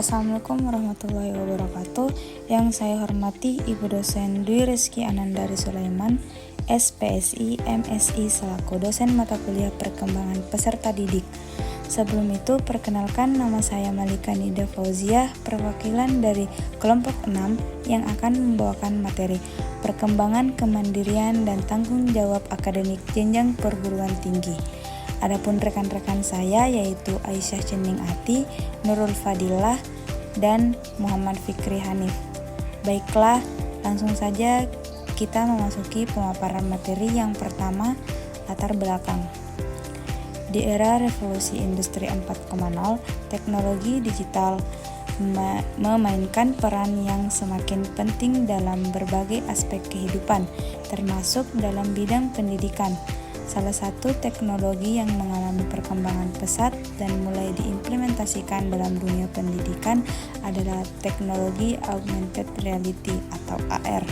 Assalamualaikum warahmatullahi wabarakatuh. Yang saya hormati Ibu dosen Dwi Rizky Anandari Sulaiman, SPSI, MSI selaku dosen mata kuliah perkembangan peserta didik. Sebelum itu, perkenalkan nama saya Malika Nida Fauziah, perwakilan dari kelompok 6 yang akan membawakan materi perkembangan kemandirian dan tanggung jawab akademik jenjang perguruan tinggi. Adapun rekan-rekan saya yaitu Aisyah Cening Ati, Nurul Fadilah, dan Muhammad Fikri Hanif. Baiklah, langsung saja kita memasuki pemaparan materi yang pertama, latar belakang. Di era revolusi industri 4.0, teknologi digital memainkan peran yang semakin penting dalam berbagai aspek kehidupan, termasuk dalam bidang pendidikan. Salah satu teknologi yang mengalami perkembangan pesat dan mulai diimplementasikan dalam dunia pendidikan adalah teknologi augmented reality atau AR.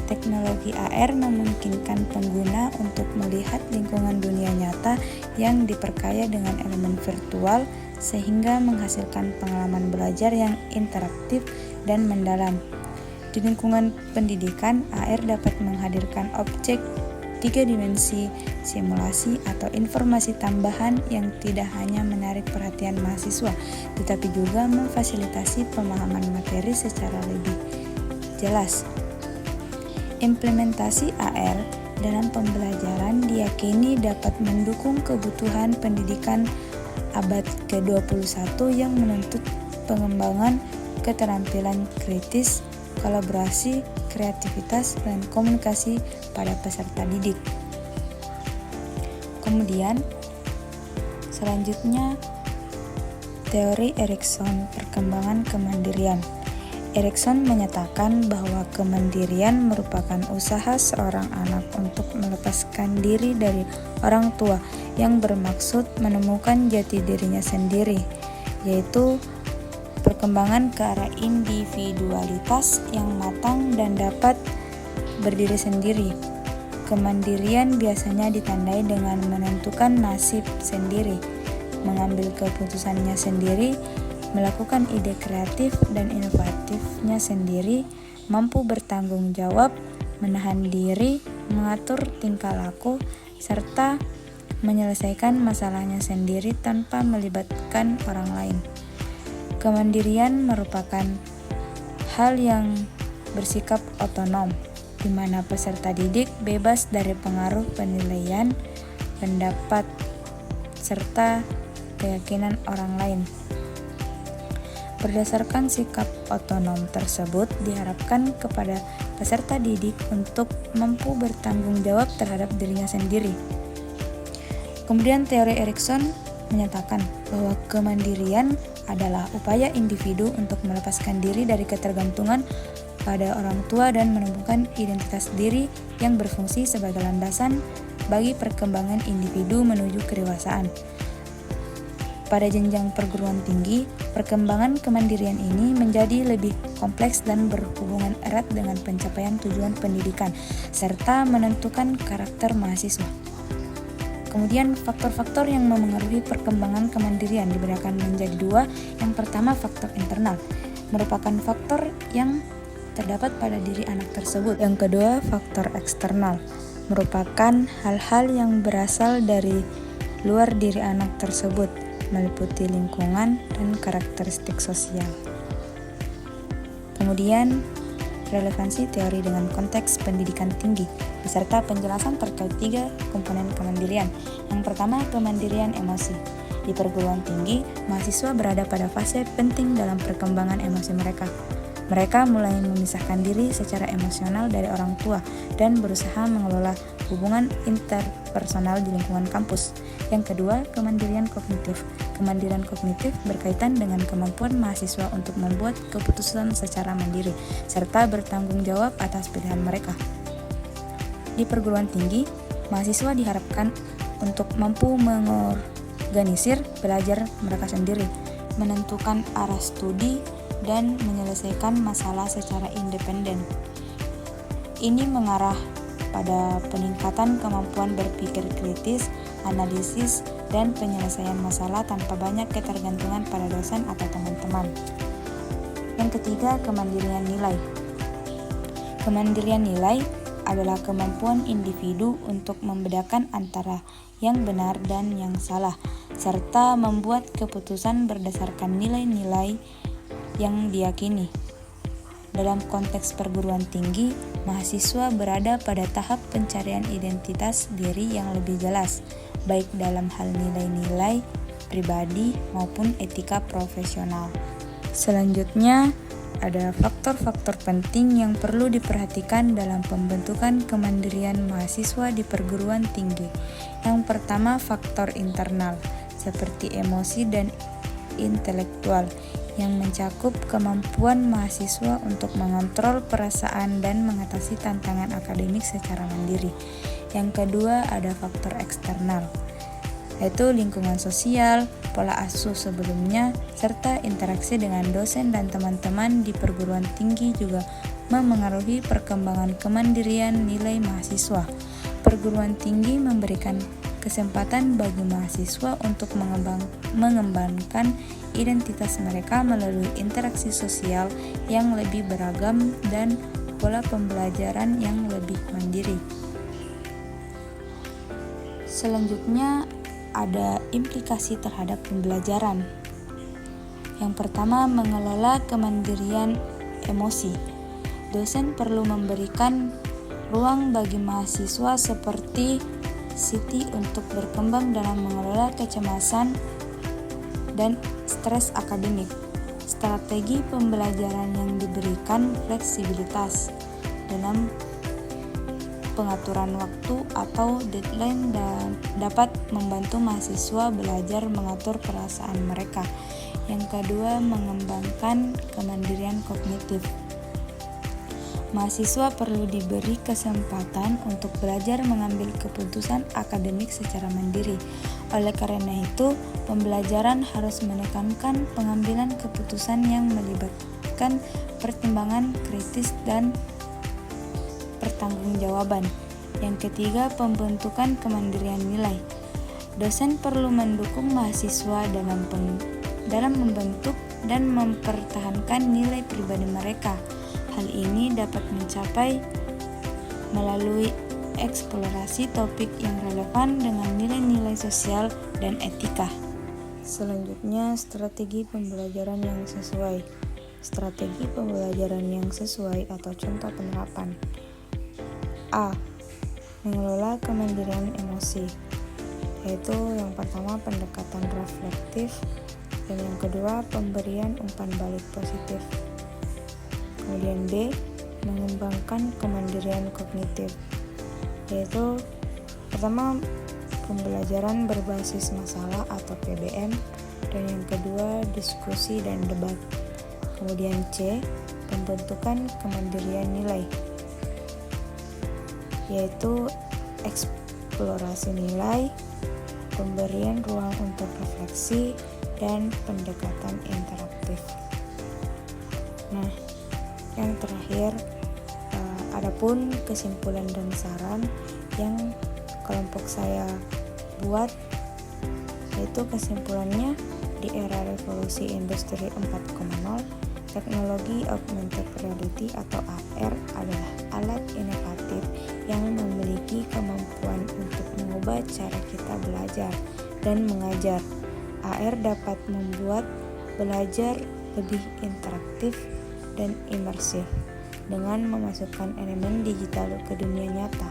Teknologi AR memungkinkan pengguna untuk melihat lingkungan dunia nyata yang diperkaya dengan elemen virtual sehingga menghasilkan pengalaman belajar yang interaktif dan mendalam. Di lingkungan pendidikan, AR dapat menghadirkan objek 3 dimensi, simulasi atau informasi tambahan yang tidak hanya menarik perhatian mahasiswa, tetapi juga memfasilitasi pemahaman materi secara lebih jelas. Implementasi AR dalam pembelajaran diyakini dapat mendukung kebutuhan pendidikan abad ke-21 yang menuntut pengembangan keterampilan kritis, kolaborasi, kreativitas, dan komunikasi pada peserta didik. Kemudian, selanjutnya, teori Erikson perkembangan kemandirian. Erikson menyatakan bahwa kemandirian merupakan usaha seorang anak untuk melepaskan diri dari orang tua yang bermaksud menemukan jati dirinya sendiri, yaitu perkembangan ke arah individualitas yang matang dan dapat berdiri sendiri. Kemandirian biasanya ditandai dengan menentukan nasib sendiri, mengambil keputusannya sendiri, melakukan ide kreatif dan inovatifnya sendiri, mampu bertanggung jawab, menahan diri, mengatur tingkah laku, serta menyelesaikan masalahnya sendiri tanpa melibatkan orang lain. Kemandirian merupakan hal yang bersikap otonom, di mana peserta didik bebas dari pengaruh penilaian, pendapat, serta keyakinan orang lain. Berdasarkan sikap otonom tersebut, diharapkan kepada peserta didik untuk mampu bertanggung jawab terhadap dirinya sendiri. Kemudian teori Erikson menyatakan bahwa kemandirian adalah upaya individu untuk melepaskan diri dari ketergantungan pada orang tua dan menemukan identitas diri yang berfungsi sebagai landasan bagi perkembangan individu menuju kedewasaan. Pada jenjang perguruan tinggi, perkembangan kemandirian ini menjadi lebih kompleks dan berhubungan erat dengan pencapaian tujuan pendidikan, serta menentukan karakter mahasiswa. Kemudian faktor-faktor yang memengaruhi perkembangan kemandirian dibedakan menjadi 2. Yang pertama, faktor internal, merupakan faktor yang terdapat pada diri anak tersebut. Yang kedua, faktor eksternal, merupakan hal-hal yang berasal dari luar diri anak tersebut, meliputi lingkungan dan karakteristik sosial. Kemudian, relevansi teori dengan konteks pendidikan tinggi, beserta penjelasan terkait 3 komponen kemandirian. Yang pertama, kemandirian emosi. Di perguruan tinggi, mahasiswa berada pada fase penting dalam perkembangan emosi mereka. Mereka mulai memisahkan diri secara emosional dari orang tua dan berusaha mengelola hubungan interpersonal di lingkungan kampus. Yang kedua, kemandirian kognitif. Kemandirian kognitif berkaitan dengan kemampuan mahasiswa untuk membuat keputusan secara mandiri, serta bertanggung jawab atas pilihan mereka. Di perguruan tinggi, mahasiswa diharapkan untuk mampu mengorganisir belajar mereka sendiri, menentukan arah studi, dan menyelesaikan masalah secara independen. Ini mengarah pada peningkatan kemampuan berpikir kritis, analisis, dan penyelesaian masalah tanpa banyak ketergantungan pada dosen atau teman-teman. Yang ketiga, kemandirian nilai. Kemandirian nilai adalah kemampuan individu untuk membedakan antara yang benar dan yang salah, serta membuat keputusan berdasarkan nilai-nilai yang diyakini. Dalam konteks perguruan tinggi, mahasiswa berada pada tahap pencarian identitas diri yang lebih jelas, baik dalam hal nilai-nilai pribadi maupun etika profesional. Selanjutnya, ada faktor-faktor penting yang perlu diperhatikan dalam pembentukan kemandirian mahasiswa di perguruan tinggi. Yang pertama, faktor internal, seperti emosi dan intelektual, yang mencakup kemampuan mahasiswa untuk mengontrol perasaan dan mengatasi tantangan akademik secara mandiri. Yang kedua, ada faktor eksternal, yaitu lingkungan sosial, pola asuh sebelumnya, serta interaksi dengan dosen dan teman-teman di perguruan tinggi juga memengaruhi perkembangan kemandirian nilai mahasiswa. Perguruan tinggi memberikan kesempatan bagi mahasiswa untuk mengembangkan identitas mereka melalui interaksi sosial yang lebih beragam dan pola pembelajaran yang lebih mandiri. Selanjutnya, ada implikasi terhadap pembelajaran. Yang pertama, mengelola kemandirian emosi. Dosen perlu memberikan ruang bagi mahasiswa seperti Siti untuk berkembang dalam mengelola kecemasan dan stres akademik. Strategi pembelajaran yang diberikan fleksibilitas dalam pengaturan waktu atau deadline dan dapat membantu mahasiswa belajar mengatur perasaan mereka. Yang kedua, mengembangkan kemandirian kognitif. Mahasiswa perlu diberi kesempatan untuk belajar mengambil keputusan akademik secara mandiri. Oleh karena itu, pembelajaran harus menekankan pengambilan keputusan yang melibatkan pertimbangan kritis dan pertanggungjawaban. Yang ketiga, pembentukan kemandirian nilai. Dosen perlu mendukung mahasiswa dalam membentuk dan mempertahankan nilai pribadi mereka. Hal ini dapat mencapai melalui eksplorasi topik yang relevan dengan nilai-nilai sosial dan etika. Selanjutnya, strategi pembelajaran yang sesuai. Strategi pembelajaran yang sesuai atau contoh penerapan. A. Mengelola kemandirian emosi, yaitu yang pertama pendekatan reflektif dan yang kedua pemberian umpan balik positif. Kemudian B. Mengembangkan kemandirian kognitif, yaitu pertama pembelajaran berbasis masalah atau PBM dan yang kedua diskusi dan debat. Kemudian C. Pembentukan kemandirian nilai, yaitu eksplorasi nilai, pemberian ruang untuk refleksi, dan pendekatan interaktif. Nah, yang terakhir, adapun kesimpulan dan saran yang kelompok saya buat, yaitu kesimpulannya di era revolusi industri 4.0, teknologi augmented reality atau AR adalah alat inovatif yang memiliki kemampuan untuk mengubah cara kita belajar dan mengajar. AR dapat membuat belajar lebih interaktif dan imersif dengan memasukkan elemen digital ke dunia nyata.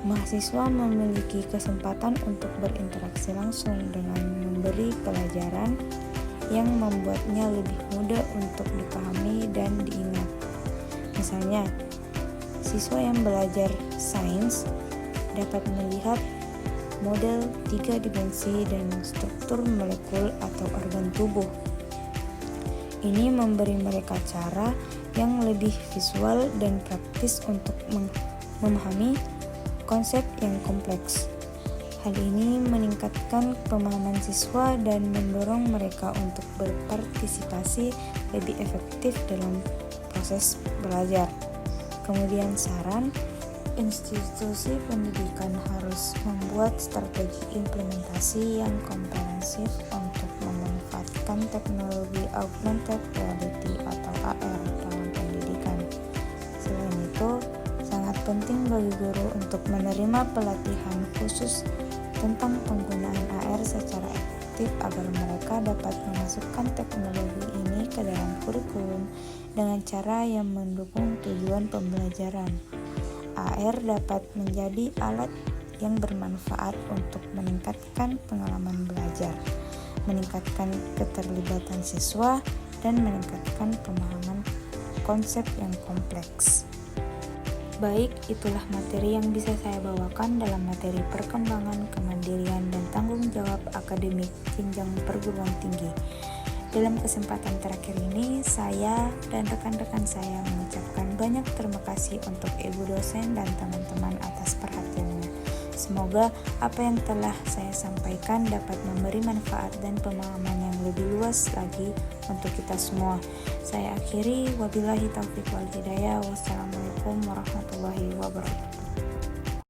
Mahasiswa memiliki kesempatan untuk berinteraksi langsung dengan memberi pelajaran yang membuatnya lebih mudah untuk dipahami dan diingat. Misalnya, siswa yang belajar sains dapat melihat model 3 dimensi dan struktur molekul atau organ tubuh. Ini memberi mereka cara yang lebih visual dan praktis untuk memahami konsep yang kompleks. Hal ini meningkatkan pemahaman siswa dan mendorong mereka untuk berpartisipasi lebih efektif dalam proses belajar. Kemudian saran, institusi pendidikan harus membuat strategi implementasi yang komprehensif untuk memanfaatkan menerapkan teknologi augmented reality atau AR dalam pendidikan. Selain itu, sangat penting bagi guru untuk menerima pelatihan khusus tentang penggunaan AR secara efektif agar mereka dapat memasukkan teknologi ini ke dalam kurikulum dengan cara yang mendukung tujuan pembelajaran. AR dapat menjadi alat yang bermanfaat untuk meningkatkan pengalaman belajar, meningkatkan keterlibatan siswa, dan meningkatkan pemahaman konsep yang kompleks. Baik, itulah materi yang bisa saya bawakan dalam materi perkembangan kemandirian dan tanggung jawab akademik jenjang perguruan tinggi. Dalam kesempatan terakhir ini, saya dan rekan-rekan saya mengucapkan banyak terima kasih untuk Ibu dosen dan teman-teman atas perhatiannya. Semoga apa yang telah saya sampaikan dapat memberi manfaat dan pemahaman yang lebih luas lagi untuk kita semua. Saya akhiri, wabillahi taufiq wal hidayah. Wassalamualaikum warahmatullahi wabarakatuh.